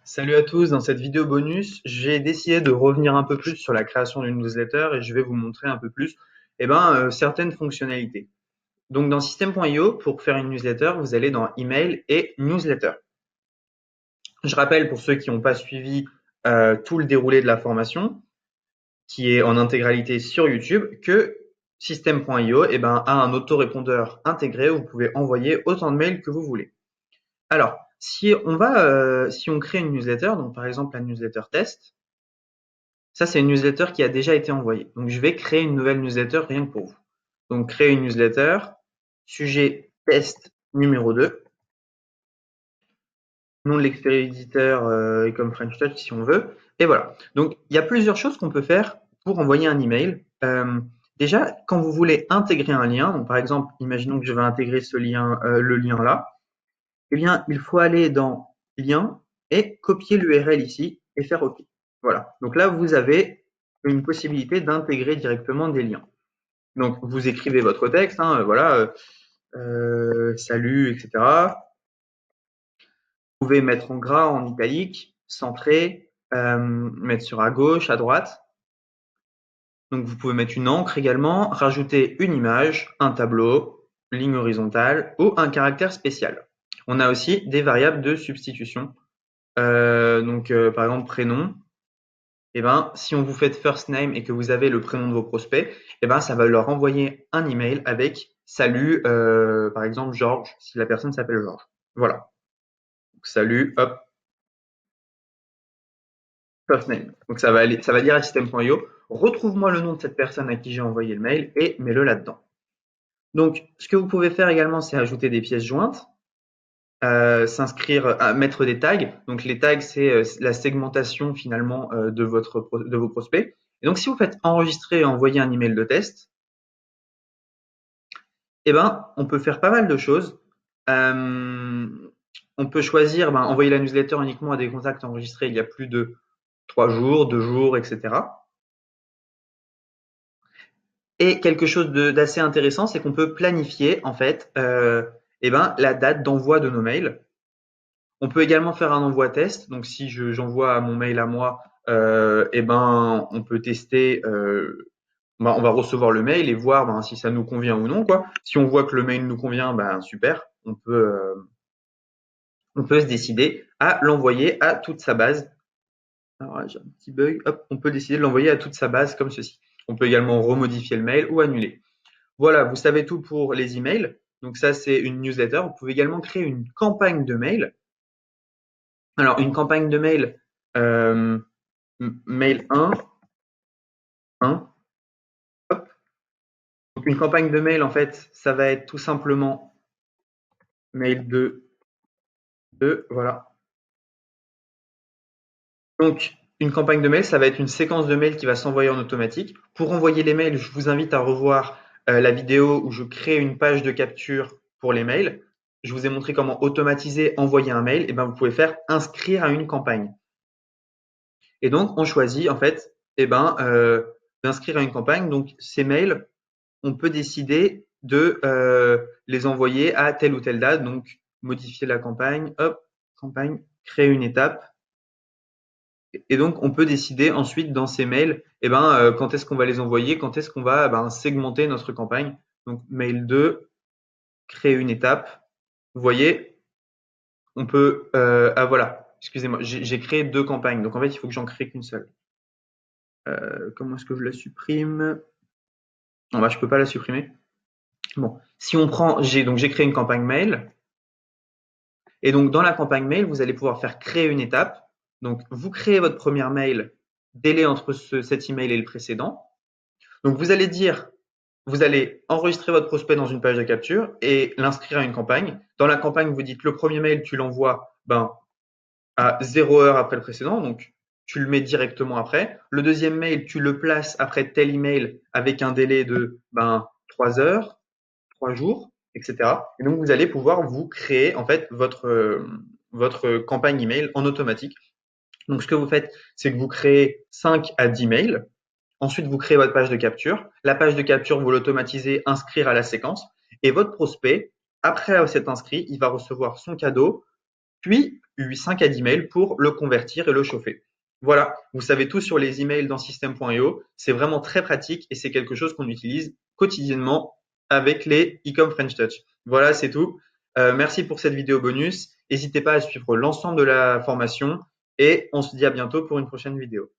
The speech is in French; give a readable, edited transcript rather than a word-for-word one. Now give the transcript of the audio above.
Salut à tous, dans cette vidéo bonus, j'ai décidé de revenir un peu plus sur la création d'une newsletter et je vais vous montrer un peu plus certaines fonctionnalités. Donc dans System.io, pour faire une newsletter, vous allez dans Email et Newsletter. Je rappelle pour ceux qui n'ont pas suivi tout le déroulé de la formation, qui est en intégralité sur YouTube, que System.io a un autorépondeur intégré où vous pouvez envoyer autant de mails que vous voulez. Alors, si on crée une newsletter, donc par exemple la newsletter test, ça c'est une newsletter qui a déjà été envoyée. Donc je vais créer une nouvelle newsletter rien que pour vous. Donc créer une newsletter, sujet test numéro 2, nom de l'expéditeur et comme French Touch si on veut. Et voilà. Donc il y a plusieurs choses qu'on peut faire pour envoyer un email. Déjà, quand vous voulez intégrer un lien, donc par exemple, imaginons que je vais intégrer ce lien, le lien là, eh bien, il faut aller dans Lien et copier l'URL ici et faire OK. Voilà. Donc là, vous avez une possibilité d'intégrer directement des liens. Donc, vous écrivez votre texte, salut, etc. Vous pouvez mettre en gras, en italique, centrer, mettre sur à gauche, à droite. Donc, vous pouvez mettre une encre également, rajouter une image, un tableau, ligne horizontale ou un caractère spécial. On a aussi des variables de substitution. Par exemple, prénom, si on vous fait first name et que vous avez le prénom de vos prospects, ça va leur envoyer un email avec salut, par exemple, Georges, si la personne s'appelle Georges. Voilà. Donc, salut, hop, first name. Donc, ça va dire à system.io, retrouve-moi le nom de cette personne à qui j'ai envoyé le mail et mets-le là-dedans. Donc, ce que vous pouvez faire également, c'est ajouter des pièces jointes. Mettre des tags. Donc les tags, c'est la segmentation finalement de vos prospects. Et donc si vous faites enregistrer et envoyer un email de test, on peut faire pas mal de choses. On peut choisir envoyer la newsletter uniquement à des contacts enregistrés il y a plus de 3 jours, 2 jours, etc. Et quelque chose d'assez intéressant, c'est qu'on peut planifier en fait la date d'envoi de nos mails. On peut également faire un envoi test. Donc, si j'envoie mon mail à moi, on peut tester. On va recevoir le mail et voir si ça nous convient ou non, quoi. Si on voit que le mail nous convient, super. On peut se décider à l'envoyer à toute sa base. Alors, j'ai un petit bug. Hop, on peut décider de l'envoyer à toute sa base comme ceci. On peut également remodifier le mail ou annuler. Voilà, vous savez tout pour les emails. Donc ça, c'est une newsletter. Vous pouvez également créer une campagne de mail. Alors, une campagne de mail, mail 1, hop. Donc, une campagne de mail, en fait, ça va être tout simplement mail 2, 2, voilà. Donc, une campagne de mail, ça va être une séquence de mails qui va s'envoyer en automatique. Pour envoyer les mails, je vous invite à revoir la vidéo où je crée une page de capture pour les mails. Je vous ai montré comment automatiser, envoyer un mail. Et vous pouvez faire inscrire à une campagne. Et donc, on choisit en fait, d'inscrire à une campagne. Donc, ces mails, on peut décider de les envoyer à telle ou telle date. Donc, modifier la campagne, hop, campagne, créer une étape. Et donc, on peut décider ensuite dans ces mails, quand est-ce qu'on va les envoyer, quand est-ce qu'on va segmenter notre campagne. Donc, mail 2, créer une étape. Vous voyez, on peut, voilà, excusez-moi, j'ai créé 2 campagnes. Donc, en fait, il faut que j'en crée qu'une seule. Comment est-ce que je la supprime? Non, je peux pas la supprimer. Bon, si on prend, j'ai créé une campagne mail. Et donc, dans la campagne mail, vous allez pouvoir faire créer une étape. Donc, vous créez votre première mail, délai entre cet email et le précédent. Donc, vous allez enregistrer votre prospect dans une page de capture et l'inscrire à une campagne. Dans la campagne, vous dites le premier mail, tu l'envoies à 0 heure après le précédent. Donc, tu le mets directement après. Le deuxième mail, tu le places après tel email avec un délai de 3 heures, 3 jours, etc. Et donc, vous allez pouvoir vous créer en fait votre campagne email en automatique. Donc, ce que vous faites, c'est que vous créez 5 à 10 mails. Ensuite, vous créez votre page de capture. La page de capture, vous l'automatisez, inscrire à la séquence. Et votre prospect, après s'être inscrit, il va recevoir son cadeau. Puis, 5 à 10 mails pour le convertir et le chauffer. Voilà, vous savez tout sur les emails dans System.io. C'est vraiment très pratique et c'est quelque chose qu'on utilise quotidiennement avec les e-com French Touch. Voilà, c'est tout. Merci pour cette vidéo bonus. N'hésitez pas à suivre l'ensemble de la formation et on se dit à bientôt pour une prochaine vidéo.